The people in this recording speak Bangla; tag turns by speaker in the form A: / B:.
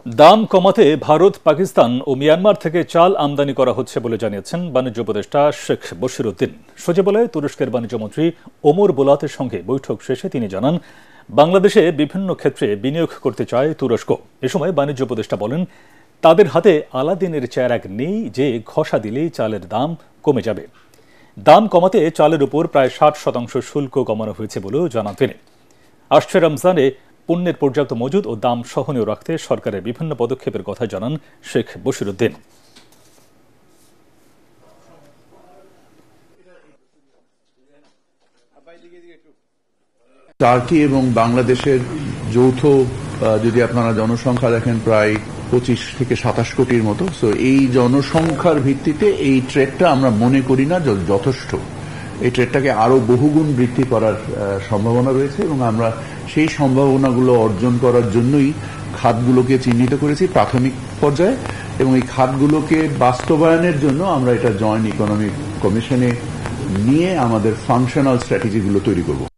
A: দাম কমাতে ভারত, পাকিস্তান ও মিয়ানমার থেকে চাল আমদানি করা হচ্ছে বলে জানিয়েছেন বাণিজ্য উপদেষ্টা শেখ বশিরউদ্দিন। সচিবালয়ে তুরস্কের বাণিজ্যমন্ত্রী ওমর বোলাতের সঙ্গে বৈঠক শেষে তিনি জানান, বাংলাদেশে বিভিন্ন ক্ষেত্রে বিনিয়োগ করতে চায় তুরস্ক। এ সময় বাণিজ্য উপদেষ্টা বলেন, তাদের হাতে আলাদিনের চেরাগ নেই যে ঘষা দিলেই চালের দাম কমে যাবে। দাম কমাতে চালের উপর প্রায় 60% শুল্ক কমানো হয়েছে বলেও জানান তিনি। আসছে রমজানে পণ্যের পর্যাপ্ত মজুদ ও দাম সহনীয় রাখতে সরকারের বিভিন্ন পদক্ষেপের কথা জানান শেখ বশিরউদ্দিন।
B: টার্কি এবং বাংলাদেশের যৌথ যদি আপনারা জনসংখ্যা দেখেন প্রায় 25 থেকে 27 কোটির মতো। সো এই জনসংখ্যার ভিত্তিতে এই ট্রেডটা আমরা মনে করি না যথেষ্ট। এই ট্রেডটাকে আরো বহুগুণ বৃদ্ধি করার সম্ভাবনা রয়েছে এবং আমরা সেই সম্ভাবনাগুলো অর্জন করার জন্যই খাতগুলোকে চিহ্নিত করেছি প্রাথমিক পর্যায়ে, এবং এই খাতগুলোকে বাস্তবায়নের জন্য আমরা এটা জয়েন্ট ইকোনমিক কমিশনে নিয়ে আমাদের ফাংশনাল স্ট্র্যাটেজিগুলো তৈরি করব।